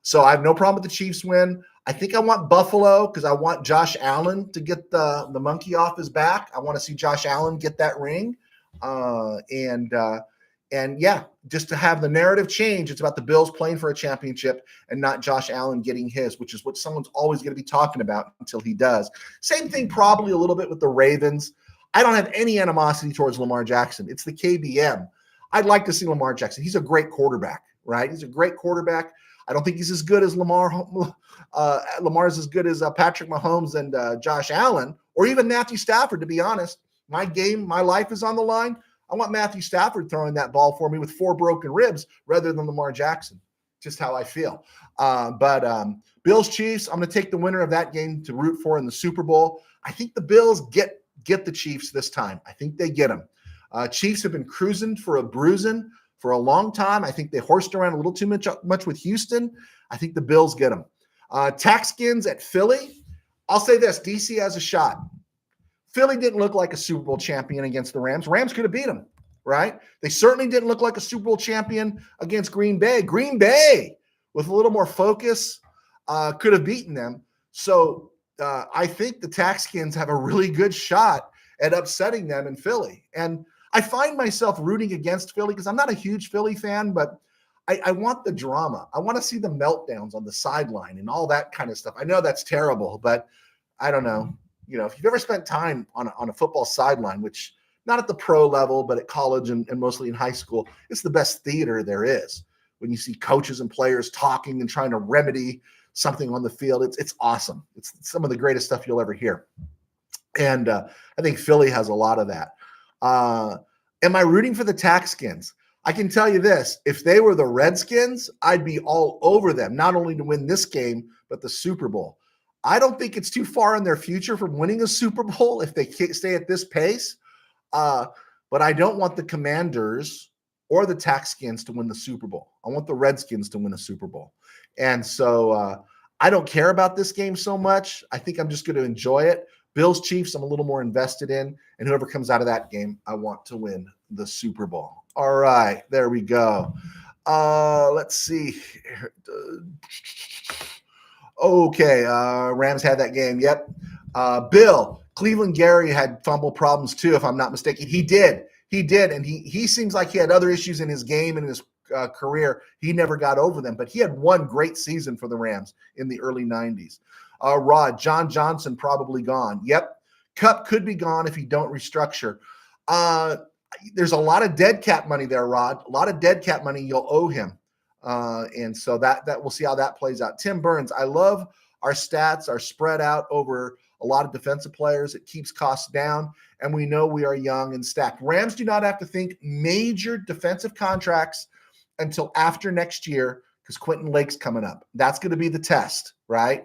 So I have no problem with the Chiefs win. I think I want Buffalo because I want Josh Allen to get the monkey off his back. I want to see Josh Allen get that ring. And yeah, just to have the narrative change. It's about the Bills playing for a championship and not Josh Allen getting his, which is what someone's always going to be talking about until he does. Same thing probably a little bit with the Ravens. I don't have any animosity towards Lamar Jackson. It's the KBM. I'd like to see Lamar Jackson. He's a great quarterback, right? He's a great quarterback. I don't think he's as good as Lamar. Lamar's as good as Patrick Mahomes and Josh Allen, or even Matthew Stafford, to be honest. My life is on the line. I want Matthew Stafford throwing that ball for me with 4 broken ribs rather than Lamar Jackson. Just how I feel. But Bills Chiefs, I'm going to take the winner of that game to root for in the Super Bowl. I think the Bills get the Chiefs this time. I think they get them. Chiefs have been cruising for a bruising for a long time. I think they horsed around a little too much with Houston. I think the Bills get them. Taxkins at Philly. I'll say this, DC has a shot. Philly didn't look like a Super Bowl champion against the Rams. Rams could have beat them, right? They certainly didn't look like a Super Bowl champion against Green Bay. Green Bay, with a little more focus, could have beaten them. So I think the Taxkins have a really good shot at upsetting them in Philly. And I find myself rooting against Philly because I'm not a huge Philly fan, but I want the drama. I want to see the meltdowns on the sideline and all that kind of stuff. I know that's terrible, but I don't know. If you've ever spent time on a football sideline, which not at the pro level, but at college and mostly in high school, it's the best theater there is. When you see coaches and players talking and trying to remedy something on the field, it's awesome. It's some of the greatest stuff you'll ever hear. And I think Philly has a lot of that. Am I rooting for the Taxkins? I can tell you this. If they were the Redskins, I'd be all over them, not only to win this game, but the Super Bowl. I don't think it's too far in their future from winning a Super Bowl if they stay at this pace. But I don't want the Commanders or the Taxkins to win the Super Bowl. I want the Redskins to win a Super Bowl. And so I don't care about this game so much. I think I'm just going to enjoy it. Bills Chiefs, I'm a little more invested in. And whoever comes out of that game, I want to win the Super Bowl. All right, there we go. Let's see. Okay, Rams had that game. Yep. Bill, Cleveland Gary had fumble problems too, if I'm not mistaken. He did. And he seems like he had other issues in his game and in his career. He never got over them, but he had one great season for the Rams in the early 90s. Rod, John Johnson probably gone. Yep. Cup could be gone if you don't restructure. There's a lot of dead cap money there, Rod. A lot of dead cap money you'll owe him. And so that we'll see how that plays out. Tim Burns, I love our stats are spread out over a lot of defensive players. It keeps costs down, and we know we are young and stacked. Rams do not have to think major defensive contracts until after next year because Quentin Lake's coming up. That's going to be the test, right?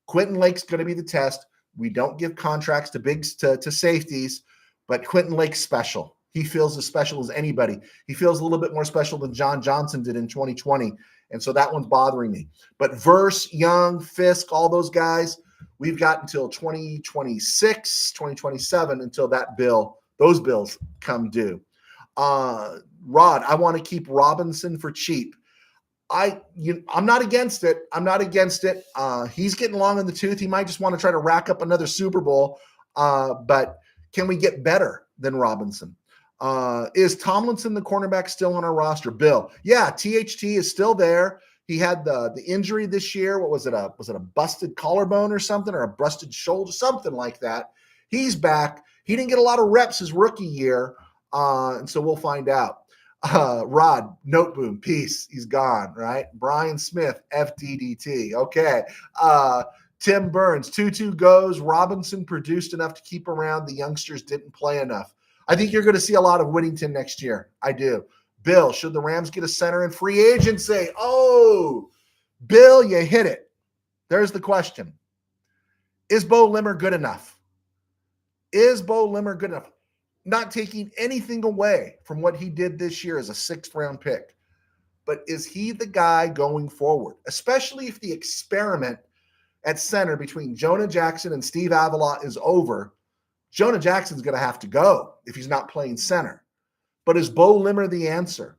Quentin Lake's going to be the test. We don't give contracts to bigs to safeties, but Quentin Lake's special. He feels as special as anybody. He feels a little bit more special than John Johnson did in 2020. And so that one's bothering me. But Verse, Young, Fisk, all those guys, we've got until 2026, 2027 until those bills come due. Rod, I want to keep Robinson for cheap. I'm not against it. He's getting long in the tooth. He might just want to try to rack up another Super Bowl. But can we get better than Robinson? Is Tomlinson the cornerback still on our roster? Bill, yeah, THT is still there. He had the injury this year. What was it? Was it a busted collarbone or something, or a busted shoulder, something like that? He's back. He didn't get a lot of reps his rookie year, and so we'll find out. Rod, Noteboom, peace. He's gone, right? Brian Smith, FDDT. Okay. Tim Burns, 2-2 goes. Robinson produced enough to keep around. The youngsters didn't play enough. I think you're going to see a lot of Whittington next year. I do. Bill, should the Rams get a center in free agency? Oh, Bill, you hit it. There's the question. Is Bo Limmer good enough? Is Bo Limmer good enough? Not taking anything away from what he did this year as a 6th-round pick. But is he the guy going forward? Especially if the experiment at center between Jonah Jackson and Steve Avila is over. Jonah Jackson's going to have to go if he's not playing center. But is Bo Limmer the answer?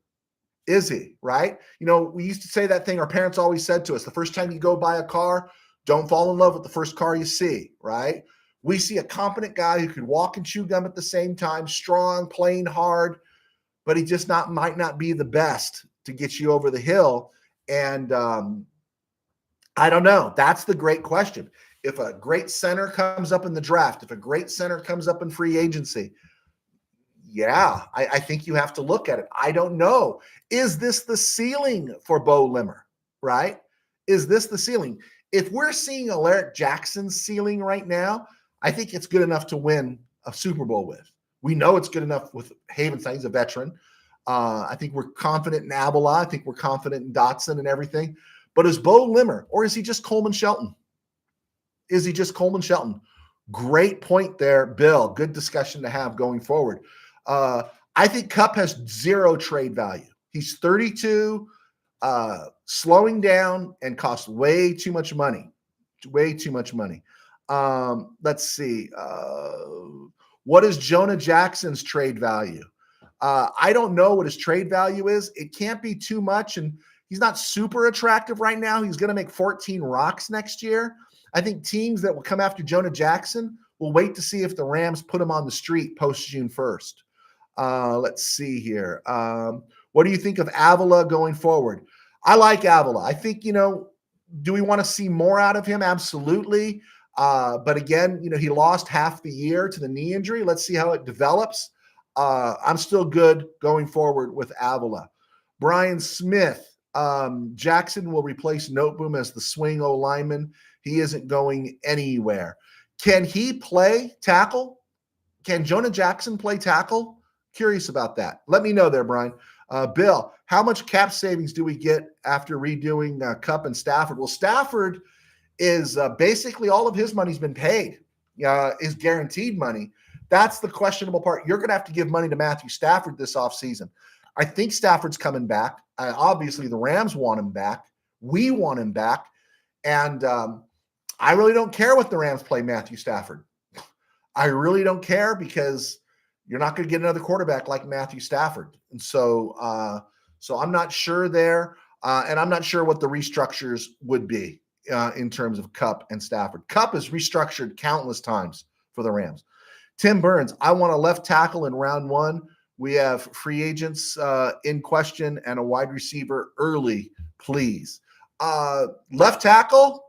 Is he, right? You know, we used to say that thing our parents always said to us, the first time you go buy a car, don't fall in love with the first car you see, right? We see a competent guy who can walk and chew gum at the same time, strong, playing hard, but he just might not be the best to get you over the hill. And I don't know. That's the great question. If a great center comes up in the draft, if a great center comes up in free agency, yeah, I think you have to look at it. I don't know. Is this the ceiling for Bo Limmer, right? Is this the ceiling? If we're seeing Alaric Jackson's ceiling right now, I think it's good enough to win a Super Bowl with. We know it's good enough with Havenstein. He's a veteran. I think we're confident in Avila. I think we're confident in Dotson and everything. But is Bo Limmer, or is he just Coleman Shelton? Is he just Coleman Shelton? Great point there, Bill. Good discussion to have going forward. I think Kupp has 0 trade value. He's 32, slowing down, and costs way too much money. Way too much money. Let's see. What is Jonah Jackson's trade value? I don't know what his trade value is. It can't be too much, and he's not super attractive right now. He's going to make 14 rocks next year. I think teams that will come after Jonah Jackson will wait to see if the Rams put him on the street post June 1st. Let's see here. What do you think of Avila going forward? I like Avila. I think, do we want to see more out of him? Absolutely. But again, he lost half the year to the knee injury. Let's see how it develops. I'm still good going forward with Avila. Brian Smith, Jackson will replace Noteboom as the swing O lineman. He isn't going anywhere. Can he play tackle? Can Jonah Jackson play tackle? Curious about that. Let me know there, Brian. Bill, how much cap savings do we get after redoing Kupp and Stafford? Well, Stafford is basically all of his money's been paid, is guaranteed money. That's the questionable part. You're going to have to give money to Matthew Stafford this offseason. I think Stafford's coming back. Obviously, the Rams want him back. We want him back. And I really don't care what the Rams play Matthew Stafford. I really don't care because you're not going to get another quarterback like Matthew Stafford. And so I'm not sure there. And I'm not sure what the restructures would be in terms of Kupp and Stafford. Kupp is restructured countless times for the Rams. Tim Burns, I want a left tackle in round 1. We have free agents in question and a wide receiver early, please. Left tackle.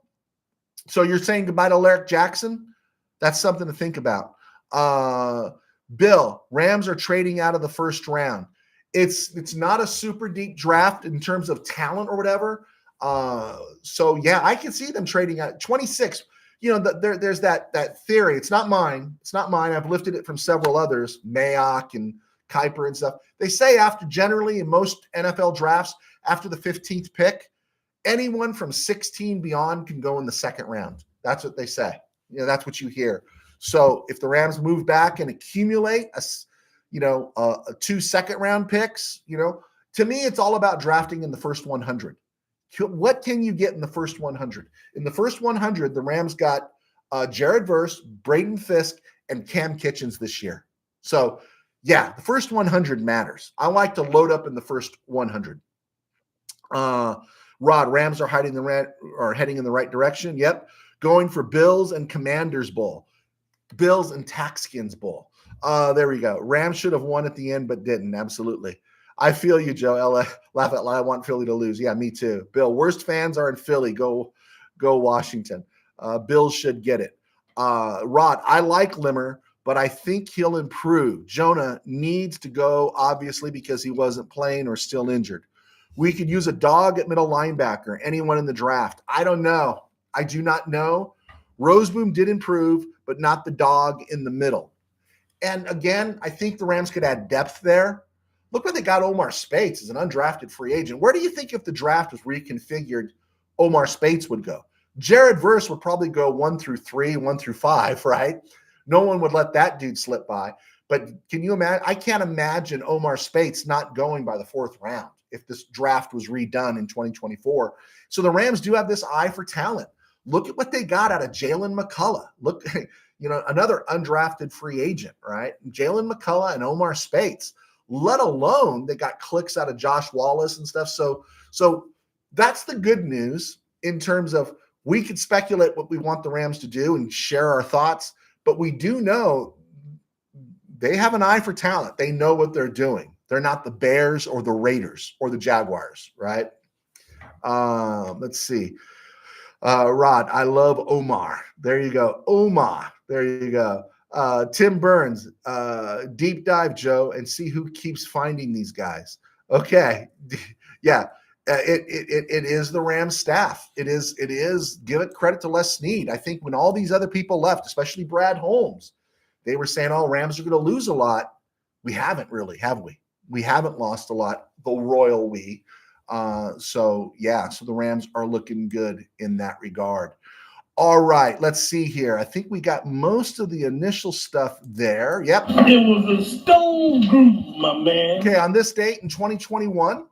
So you're saying goodbye to Alaric Jackson? That's something to think about. Bill, Rams are trading out of the first round. It's not a super deep draft in terms of talent or whatever. So yeah, I can see them trading out 26. There's that theory. It's not mine. I've lifted it from several others, Mayock and Kuiper and stuff. They say generally in most NFL drafts, after the 15th pick, anyone from 16 beyond can go in the second round. That's what they say. That's what you hear. So if the Rams move back and accumulate a 2 second-round picks, to me it's all about drafting in the first 100. What can you get in the first 100? In the first 100, the Rams got Jared Verse, Braden Fisk, and Cam Kitchens this year. So, yeah, the first 100 matters. I like to load up in the first 100. Rod, Rams are heading in the right direction. Yep. Going for Bills and Commanders Bowl. Bills and Taxkins Bowl. There we go. Rams should have won at the end, but didn't. Absolutely. I feel you, Joe. Laugh out loud. I want Philly to lose. Yeah, me too. Bill, worst fans are in Philly. Go Washington. Bills should get it. Rod, I like Limmer, but I think he'll improve. Jonah needs to go, obviously, because he wasn't playing or still injured. We could use a dog at middle linebacker, anyone in the draft. I don't know. I do not know. Roseboom did improve, but not the dog in the middle. And again, I think the Rams could add depth there. Look what they got Omar Speights as an undrafted free agent. Where do you think if the draft was reconfigured, Omar Speights would go? Jared Verse would probably go 1 through 3, 1 through 5, right? No one would let that dude slip by. But can you imagine? I can't imagine Omar Speights not going by the 4th round if this draft was redone in 2024. So the Rams do have this eye for talent. Look at what they got out of Jalen McCullough. Look, another undrafted free agent, right? Jalen McCullough and Omar Speights, let alone they got clicks out of Josh Wallace and stuff. So that's the good news in terms of we could speculate what we want the Rams to do and share our thoughts, but we do know they have an eye for talent. They know what they're doing. They're not the Bears or the Raiders or the Jaguars, right? Let's see. Rod, I love Omar. There you go. Omar. There you go. Tim Burns, deep dive, Joe, and see who keeps finding these guys. Okay. Yeah. It is the Rams staff. It is. Give it credit to Les Snead. I think when all these other people left, especially Brad Holmes, they were saying, oh, Rams are going to lose a lot. We haven't really, have we? We haven't lost a lot, the royal we. So the Rams are looking good in that regard. All right, let's see here. I think we got most of the initial stuff there. Yep. It was a stone group, my man. Okay, on this date in 2021,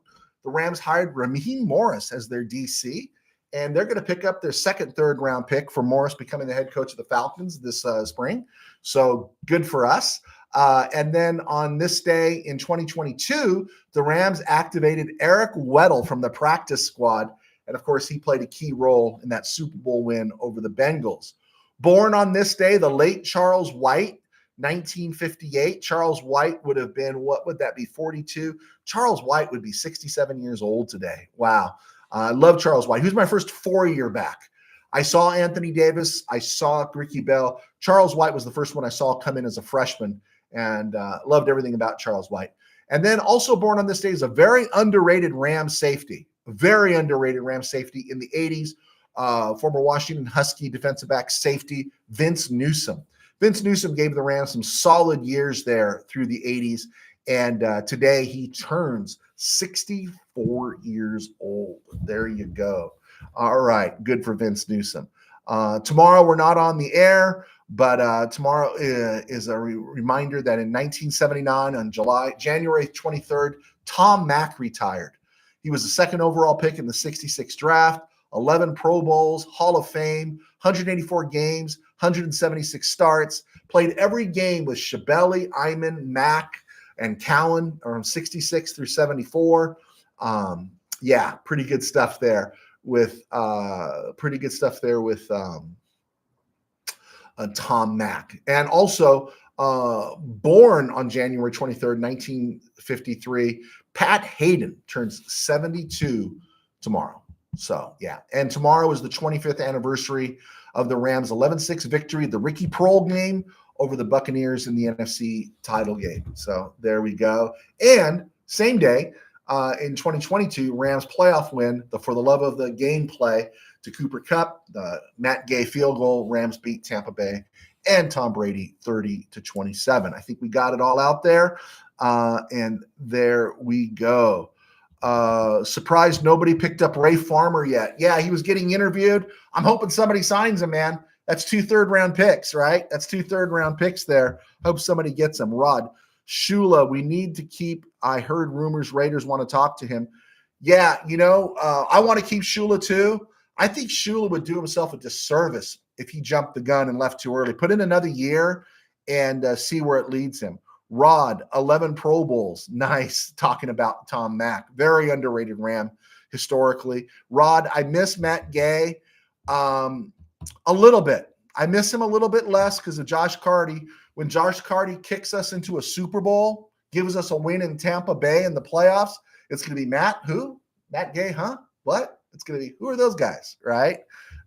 the Rams hired Raheem Morris as their DC, and they're going to pick up their second, third-round pick for Morris becoming the head coach of the Falcons this spring. So good for us. And then on this day in 2022, the Rams activated Eric Weddle from the practice squad. And, of course, he played a key role in that Super Bowl win over the Bengals. Born on this day, the late Charles White, 1958. Charles White would have been, what would that be, 42? Charles White would be 67 years old today. Wow. I love Charles White. He was my first 4-year back. I saw Anthony Davis. I saw Ricky Bell. Charles White was the first one I saw come in as a freshman, and loved everything about Charles White. And then also born on this day is a very underrated Rams safety, in the 80s, former Washington Husky defensive back safety, Vince Newsom. Vince Newsom gave the Rams some solid years there through the 80s, and today he turns 64 years old. There you go. All right, good for Vince Newsom. Tomorrow we're not on the air, but tomorrow is a reminder that in 1979 on January 23rd, Tom Mack retired. He was the second overall pick in the 66 draft, 11 Pro Bowls, Hall of Fame, 184 games, 176 starts, played every game with Shabeli, Iman, Mack, and Cowan from 66 through 74. Pretty good stuff there with Tom Mack. And also born on January 23rd, 1953, Pat Hayden turns 72 tomorrow. So, yeah. And tomorrow is the 25th anniversary of the Rams' 11-6 victory, the Ricky Prohl game over the Buccaneers in the NFC title game. So there we go. And same day, in 2022, Rams playoff win, for the love of the gameplay, to Cooper Kupp, the Matt Gay field goal. Rams beat Tampa Bay and Tom Brady 30-27. I think we got it all out there. And there we go. Surprised nobody picked up Ray Farmer yet. Yeah, he was getting interviewed. I'm hoping somebody signs him, man. That's 2 third-round picks, right? That's 2 third-round picks there. Hope somebody gets them. Rod Shula, we need to keep. I heard rumors Raiders want to talk to him. Yeah, I want to keep Shula too. I think Shula would do himself a disservice if he jumped the gun and left too early. Put in another year and see where it leads him. Rod, 11 Pro Bowls. Nice. Talking about Tom Mack. Very underrated Ram historically. Rod, I miss Matt Gay a little bit. I miss him a little bit less because of Josh Carty. When Josh Carty kicks us into a Super Bowl, gives us a win in Tampa Bay in the playoffs, it's going to be Matt, who? Matt Gay, huh? What? It's going to be, who are those guys, right?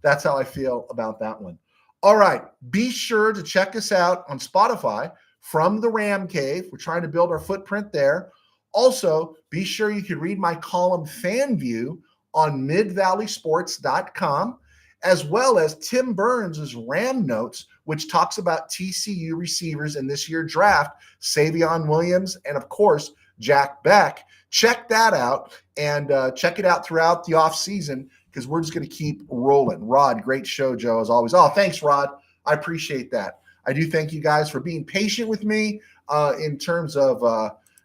That's how I feel about that one. All right. Be sure to check us out on Spotify from the RamCave. We're trying to build our footprint there. Also, be sure you can read my column Fan View on midvalleysports.com, as well as Tim Burns' Ram Notes, which talks about TCU receivers in this year's draft, Savion Williams, and of course, Jack Beck. Check that out, and check it out throughout the off season, because we're just going to keep rolling. Rod, great show, Joe, as always. Oh, thanks, Rod. I appreciate that. I do thank you guys for being patient with me in terms of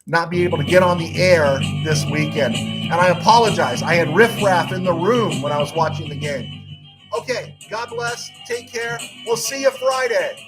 not being able to get on the air this weekend. And I apologize. I had riffraff in the room when I was watching the game. Okay, God bless. Take care. We'll see you Friday.